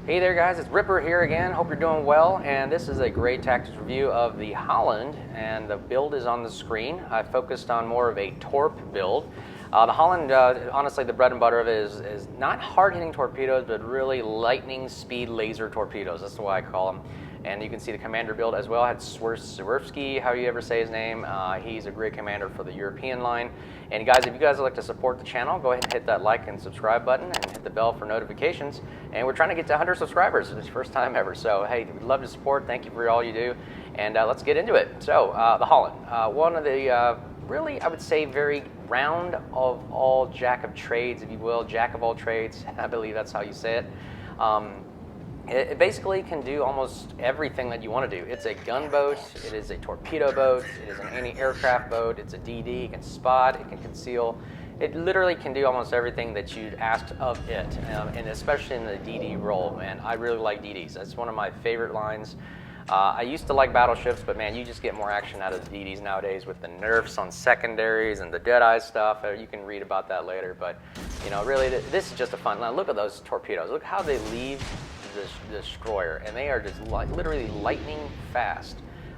Hey there guys, it's Ripper here again. Hope you're doing well, and this is a great tactics review of the Halland, and the build is on the screen. I focused on more of a Torp build. The Halland, honestly, the bread and butter of it is not hard-hitting torpedoes, but really lightning speed laser torpedoes. That's the way I call them. And you can see the commander build as well. I had Swirsky, how you ever say his name. He's a great commander for the European line. And guys, if you guys would like to support the channel, go ahead and hit that like and subscribe button and hit the bell for notifications. And we're trying to get to 100 subscribers. It's the first time ever. So hey, we'd love to support. Thank you for all you do. And let's get into it. So the Halland, one of the really, I would say, very round of all jack of trades, if you will, jack of all trades. I believe that's how you say it. It basically can do almost everything that you want to do. It's a gunboat, it is a torpedo boat, it is an anti-aircraft boat, it's a DD, it can spot, it can conceal. It literally can do almost everything that you'd asked of it, and especially in the DD role, man. I really like DDs. That's one of my favorite lines. I used to like battleships, but man, you just get more action out of the DDs nowadays with the nerfs on secondaries and the Deadeye stuff. You can read about that later, but you know, really, this is just a fun line. Look at those torpedoes. Look how they leave the destroyer, and they are just literally lightning fast.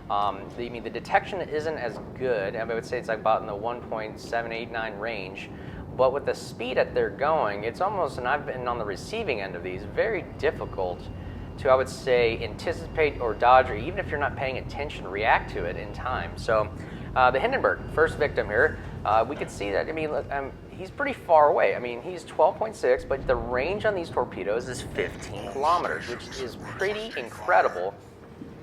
The detection isn't as good. I would say it's like about in the 1.789 range, but with the speed that they're going, it's almost, and I've been on the receiving end of these, very difficult to, I would say, anticipate or dodge, or even if you're not paying attention, react to it in time. So the Hindenburg, first victim here, we could see that, I mean, he's pretty far away. I mean, he's 12.6, but the range on these torpedoes is 15 kilometers, which is pretty incredible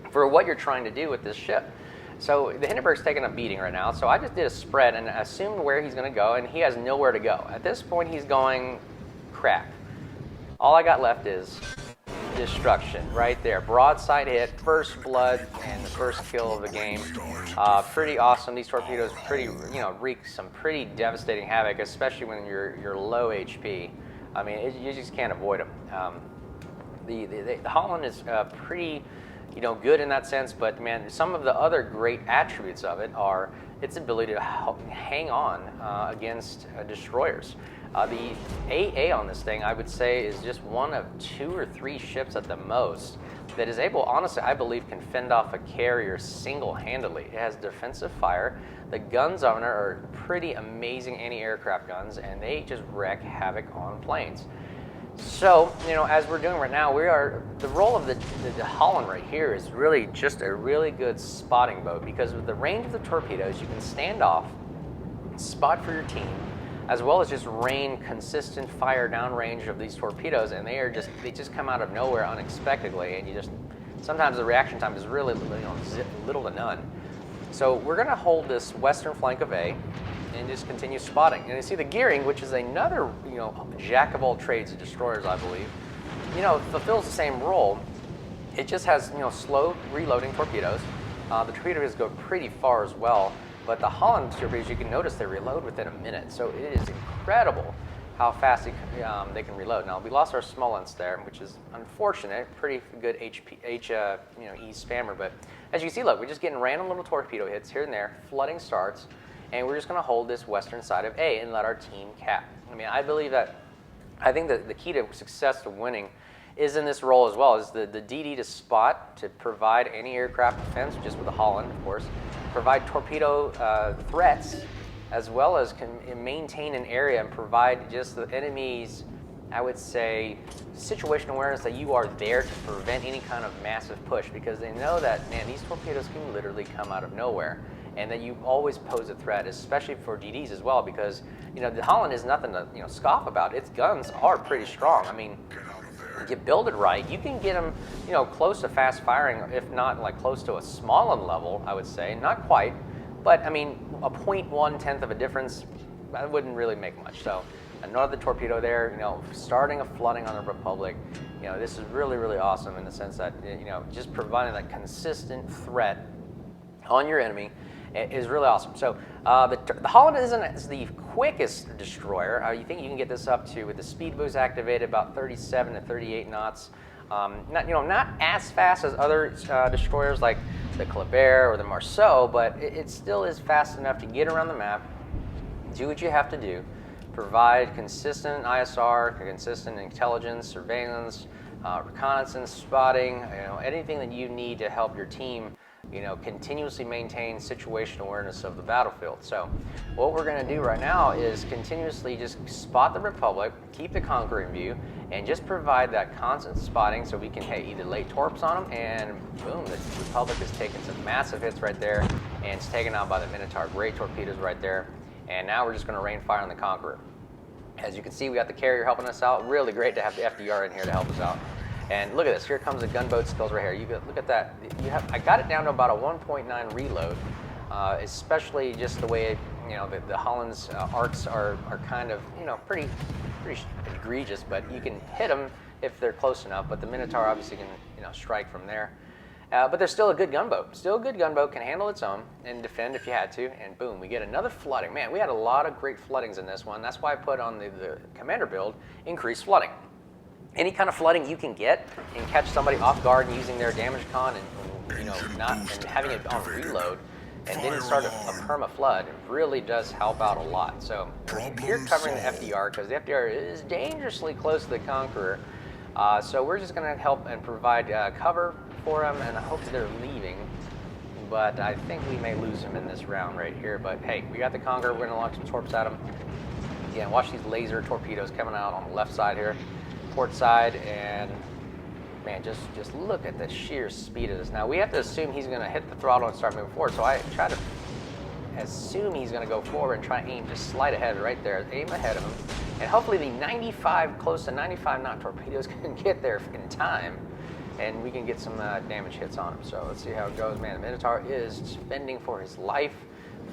for what you're trying to do with this ship. So the Hindenburg's taking a beating right now, so I just did a spread and assumed where he's going to go, and he has nowhere to go. At this point, he's going crap. All I got left is destruction right there. Broadside hit, first blood, and the first kill of the game. Pretty awesome. These torpedoes wreak some pretty devastating havoc, especially when you're low HP. I mean, you just can't avoid them. The Halland is pretty, good in that sense, but man, some of the other great attributes of it are its ability to hang on against destroyers. The AA on this thing, I would say, is just one of 2 or 3 ships at the most that is able, honestly, I believe, can fend off a carrier single-handedly. It has defensive fire. The guns on it are pretty amazing anti-aircraft guns, and they just wreak havoc on planes. So, as we're doing right now, the role of the Halland right here is really just a really good spotting boat, because with the range of the torpedoes, you can stand off, spot for your team, as well as just rain consistent fire downrange of these torpedoes, and they just come out of nowhere unexpectedly, and sometimes the reaction time is really little to none. So we're going to hold this western flank of A and just continue spotting. And you see the gearing, which is another jack of all trades of destroyers, I believe, fulfills the same role. It just has slow reloading torpedoes. The torpedoes go pretty far as well. But the Halland torpedoes, you can notice they reload within a minute. So it is incredible how fast they can reload. Now, we lost our Smolensk there, which is unfortunate. Pretty good E spammer. But as you can see, look, we're just getting random little torpedo hits here and there, flooding starts, and we're just going to hold this western side of A and let our team cap. I mean, I think that the key to success to winning is in this role as well, is the DD to spot, to provide anti-aircraft defense, just with the Halland, of course, provide torpedo threats, as well as can maintain an area and provide just the enemy's, I would say, situational awareness that you are there to prevent any kind of massive push, because they know that, man, these torpedoes can literally come out of nowhere, and that you always pose a threat, especially for DDs as well, because the Halland is nothing to scoff about. Its guns are pretty strong. I mean, if you build it right, you can get them, close to fast firing, if not like close to a Smolensk level, I would say. Not quite, but I mean, a 0.1 of a difference, that wouldn't really make much. So another torpedo there, starting a flooding on the Republic. This is really, really awesome in the sense that, just providing that consistent threat on your enemy is really awesome. So the Halland isn't the quickest destroyer. You think you can get this up to, with the speed boost activated, about 37 to 38 knots. Not as fast as other destroyers like the Kleber or the Marceau, but it still is fast enough to get around the map, do what you have to do, provide consistent ISR, consistent intelligence, surveillance, reconnaissance, spotting, anything that you need to help your team, continuously maintain situational awareness of the battlefield. So what we're going to do right now is continuously just spot the Republic, keep the Conqueror in view, and just provide that constant spotting so we can either lay Torps on them, and boom, the Republic is taking some massive hits right there, and it's taken out by the Minotaur. Great torpedoes right there. And now we're just going to rain fire on the Conqueror. As you can see, we got the carrier helping us out. Really great to have the FDR in here to help us out. And look at this. Here comes the gunboat skills right here. Look at that. I got it down to about a 1.9 reload, especially just the way the Holland's arcs are kind of pretty egregious. But you can hit them if they're close enough. But the Minotaur obviously can strike from there. But there's still a good gunboat. Still a good gunboat, can handle its own and defend if you had to. And boom, we get another flooding. Man, we had a lot of great floodings in this one. That's why I put on the commander build, increased flooding. Any kind of flooding you can get and catch somebody off guard and using their damage con and having it on reload and then start a perma flood, it really does help out a lot. So here covering the FDR because the FDR is dangerously close to the Conqueror. So we're just going to help and provide cover for them, and I hope they're leaving, but I think we may lose him in this round right here. But hey, we got the Conqueror. We're going to launch some Torps at him. Again, watch these laser torpedoes coming out on the left side here, port side, and man, just look at the sheer speed of this. Now we have to assume he's going to hit the throttle and start moving forward, so I try to assume he's going to go forward and try to aim just slight ahead right there, aim ahead of him, and hopefully the close to 95 knot torpedoes can get there in time, and we can get some damage hits on him. So let's see how it goes. Man, the Minotaur is fending for his life,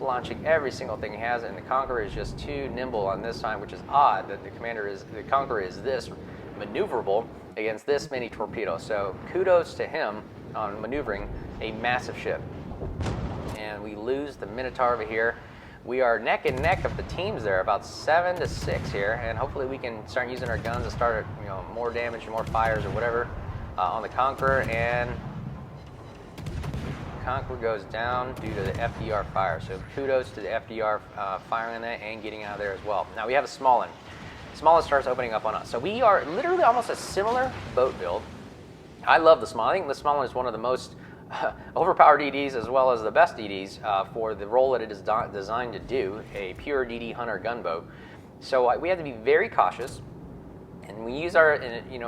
launching every single thing he has, and the Conqueror is just too nimble on this time, which is odd that the Conqueror is this maneuverable against this many torpedoes. So kudos to him on maneuvering a massive ship. And we lose the Minotaur over here. We are neck and neck of the teams there, about 7-6 here, and hopefully we can start using our guns to start more damage, more fires or whatever on the Conqueror, and the Conqueror goes down due to the FDR fire. So kudos to the FDR firing that and getting out of there as well. Now we have a small one. Small one starts opening up on us. So we are literally almost a similar boat build. I love the small. I think the small one is one of the most overpowered DDs as well as the best DDs for the role that it is designed to do, a pure DD hunter gunboat. So we have to be very cautious, and we use our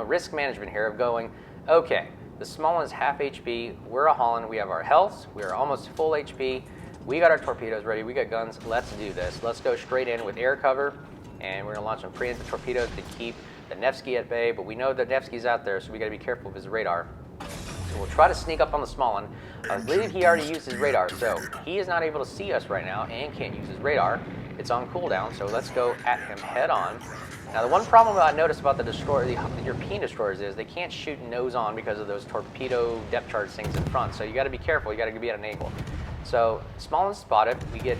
risk management here of going, okay, the small one is half HP, we're a Halland, we have our health, we are almost full HP, we got our torpedoes ready, we got guns, let's do this. Let's go straight in with air cover, and we're going to launch some preemptive torpedoes to keep the Nevsky at bay, but we know that Nevsky's out there, so we got to be careful of his radar. So we'll try to sneak up on the small one. I believe he already used his radar, so he is not able to see us right now and can't use his radar. It's on cooldown, so let's go at him head on. Now the one problem that I noticed about the European destroyers is they can't shoot nose on because of those torpedo depth charge things in front, so you got to be careful, you got to be at an angle. So small one spotted, we get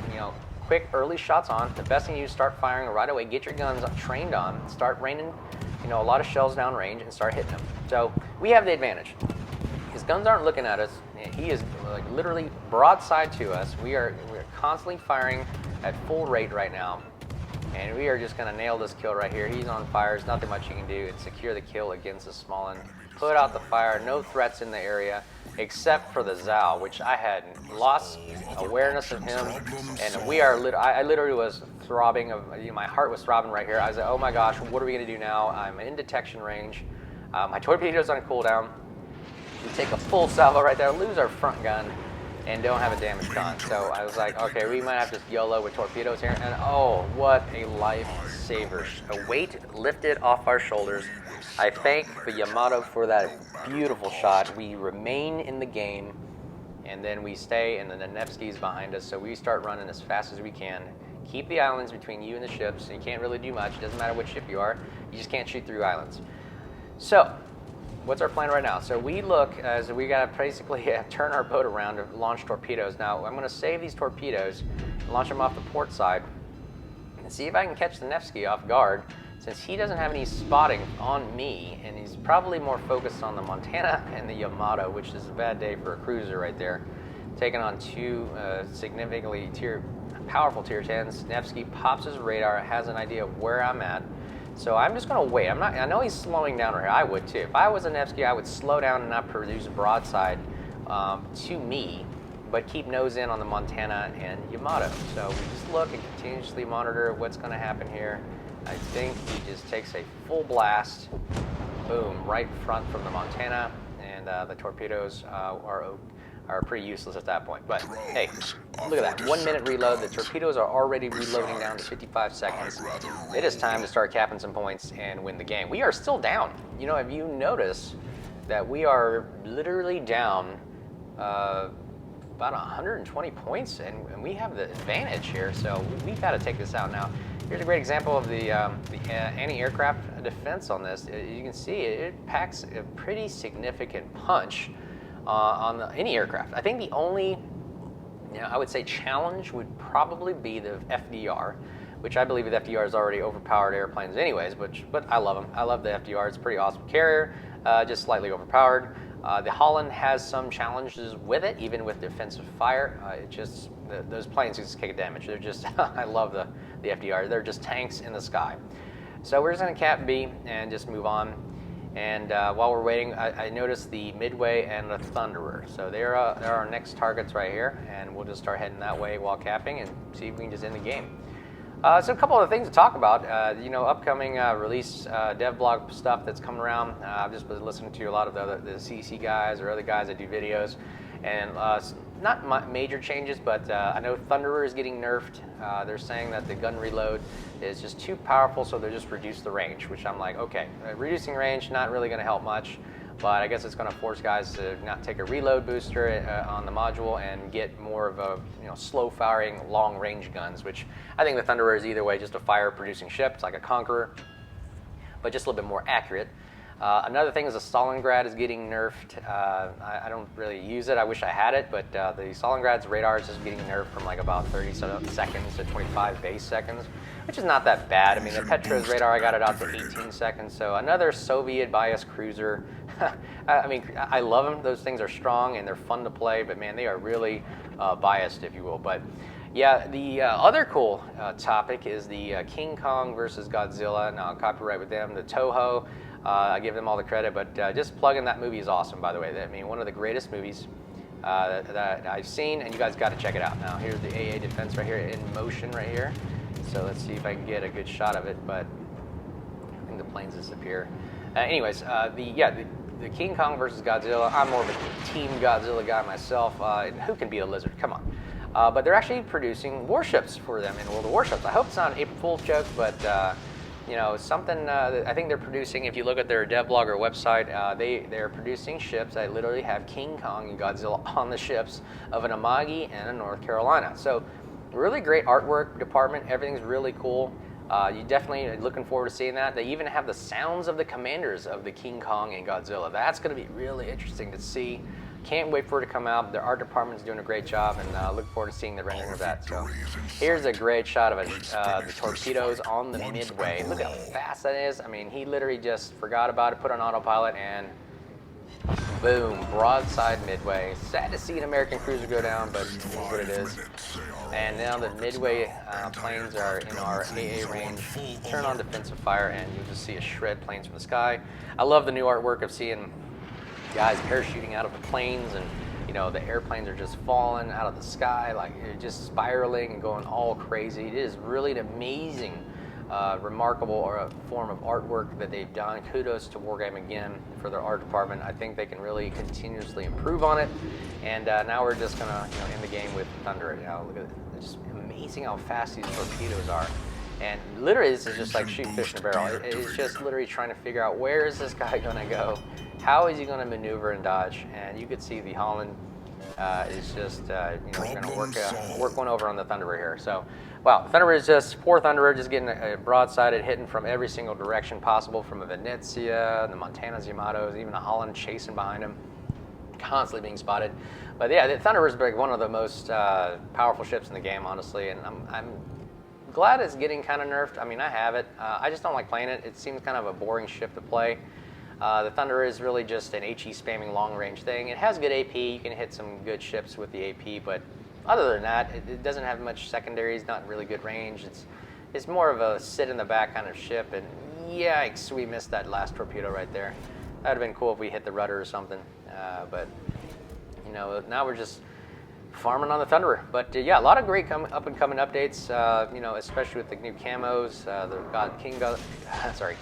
quick early shots on. The best thing you do is start firing right away, get your guns trained on, start raining a lot of shells down range and start hitting them. So we have the advantage. His guns aren't looking at us. He is literally broadside to us. We are constantly firing at full rate right now, and we are just going to nail this kill right here. He's on fire. There's nothing much you can do. It's secure the kill against the small one. Put out the fire. No threats in the area except for the Zhao, which I had lost awareness of him, and I literally was throbbing. My heart was throbbing right here. I was like, oh my gosh, what are we going to do now? I'm in detection range. My torpedo's on cooldown. We take a full salvo right there, lose our front gun, and don't have a damage con. So I was like, okay, we might have to YOLO with torpedoes here. And oh, what a lifesaver. A weight lifted off our shoulders. I thank the Yamato for that beautiful shot. We remain in the game, and then we stay, and then the Nevsky's behind us. So we start running as fast as we can. Keep the islands between you and the ships. You can't really do much. It doesn't matter which ship you are. You just can't shoot through islands. So what's our plan right now? So we look as we got to basically turn our boat around to launch torpedoes. Now I'm going to save these torpedoes, launch them off the port side, and see if I can catch the Nevsky off guard, since he doesn't have any spotting on me, and he's probably more focused on the Montana and the Yamato, which is a bad day for a cruiser right there. Taking on two significantly powerful tier 10s. Nevsky pops his radar, has an idea of where I'm at, So I'm just going to wait. I know he's slowing down right here. I would too. If I was a Nevsky, I would slow down and not produce broadside to me, but keep nose in on the Montana and Yamato. So we just look and continuously monitor what's going to happen here. I think he just takes a full blast, boom, right front from the Montana, and the torpedoes are pretty useless at that point. But hey, look at that, 1 minute reload. The torpedoes are already reloading down to 55 seconds. It is time to start capping some points and win the game. We are still down. You know, have you noticed that we are literally down about 120 points, and we have the advantage here, so we've got to take this out now. Here's a great example of the anti-aircraft defense on this. You can see it packs a pretty significant punch on any aircraft. I think the only, I would say, challenge would probably be the FDR, which I believe the FDR is already overpowered airplanes anyways, but I love them. I love the FDR. It's a pretty awesome carrier, just slightly overpowered. The Halland has some challenges with it, even with defensive fire. Those planes just kick damage. They're just, I love the FDR. They're just tanks in the sky. So we're just going to cap B and just move on. And while we're waiting, I noticed the Midway and the Thunderer. So they're our next targets right here, and we'll just start heading that way while capping and see if we can just end the game. So a couple of things to talk about, upcoming release dev blog stuff that's coming around. I've just been listening to a lot of the CC guys or other guys that do videos, and not major changes, but I know Thunderer is getting nerfed. They're saying that the gun reload is just too powerful, so they just reduce the range, which I'm like, okay, reducing range, not really going to help much. But I guess it's going to force guys to not take a reload booster on the module and get more of a slow firing long range guns, which I think the Thunderer is either way just a fire producing ship. It's like a Conqueror, but just a little bit more accurate. Another thing is the Stalingrad is getting nerfed. I don't really use it. I wish I had it, but the Stalingrad's radar is just getting nerfed from like about 30 seconds to 25 base seconds, which is not that bad. I mean, the Petra's radar, I got it out to 18 seconds. So another Soviet bias cruiser. I mean, I love them. Those things are strong and they're fun to play, but man, they are really biased, if you will. But yeah, the other cool topic is the King Kong versus Godzilla. Now, copyright with them, the Toho. I give them all the credit, but just plugging that movie is awesome, by the way. I mean, one of the greatest movies that I've seen, and you guys got to check it out. Now, here's the AA defense right here in motion right here. So let's see if I can get a good shot of it, but I think the planes disappear. Anyways, the King Kong versus Godzilla. I'm more of a Team Godzilla guy myself. Who can beat a lizard? Come on. But they're actually producing warships for them in World of Warships. I hope it's not an April Fool's joke, but something I think they're producing. If you look at their devlog or website, they're producing ships that literally have King Kong and Godzilla on the ships of an Amagi and a North Carolina. So really great artwork department. Everything's really cool. You definitely are looking forward to seeing that. They even have the sounds of the commanders of the King Kong and Godzilla. That's going to be really interesting to see. Can't wait for it to come out. Their art department is doing a great job, and look forward to seeing the rendering of that. So here's a great shot of the torpedoes on the Midway. Look how fast that is. I mean, he literally just forgot about it, put on autopilot, and boom, broadside Midway. Sad to see an American cruiser go down, but it is what it is. And now the Midway planes are in our AA range. Turn on defensive fire, and you'll just see a shred planes from the sky. I love the new artwork of seeing guys parachuting out of the planes, and the airplanes are just falling out of the sky, like just spiraling and going all crazy. It is really an amazing, remarkable form of artwork that they've done. Kudos to Wargame again for their art department. I think they can really continuously improve on it. And now we're just gonna end the game with Thunder. Look at it. It's just amazing how fast these torpedoes are. And literally, this is just like shoot fish in a barrel. It's just literally trying to figure out where is this guy gonna go. How is he going to maneuver and dodge? And you could see the Halland is just, going to work one over on the Thunderer here. So, wow, Thunderer is just, poor Thunderer, just getting a broadsided, hitting from every single direction possible, from a Venezia, the Montanas, Yamatos, even a Halland chasing behind him, constantly being spotted. But yeah, the Thunderer is like one of the most powerful ships in the game, honestly, and I'm glad it's getting kind of nerfed. I mean, I have it. I just don't like playing it. It seems kind of a boring ship to play. The Thunder is really just an HE spamming long range thing. It has good AP. You can hit some good ships with the AP, but other than that, it doesn't have much secondaries. Not really good range. It's more of a sit in the back kind of ship, and Yikes, we missed that last torpedo right there. That would have been cool if we hit the rudder or something. But, you know, now we're just farming on the Thunderer. But yeah, a lot of great up and coming updates, you know, especially with the new camos, the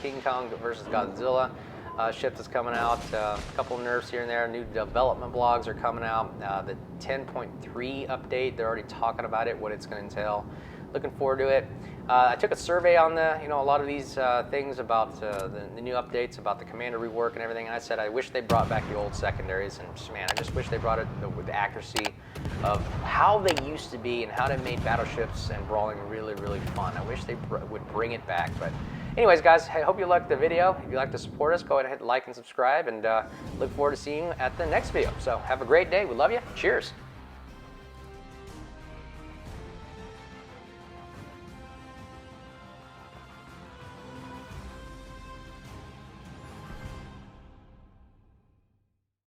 King Kong versus Godzilla ship that's coming out, a couple nerfs here and there, new development blogs are coming out, the 10.3 update, they're already talking about it, what it's going to entail. Looking forward to it. I took a survey on the, you know, a lot of these things about the new updates, about the commander rework and everything. And I said I wish they brought back the old secondaries, and man, I just wish they brought it with the accuracy of how they used to be and how they made battleships and brawling really, really fun. I wish they would bring it back. But anyways, guys, I hope you liked the video. If you'd like to support us, go ahead and hit like and subscribe, and look forward to seeing you at the next video. So have a great day. We love you. Cheers.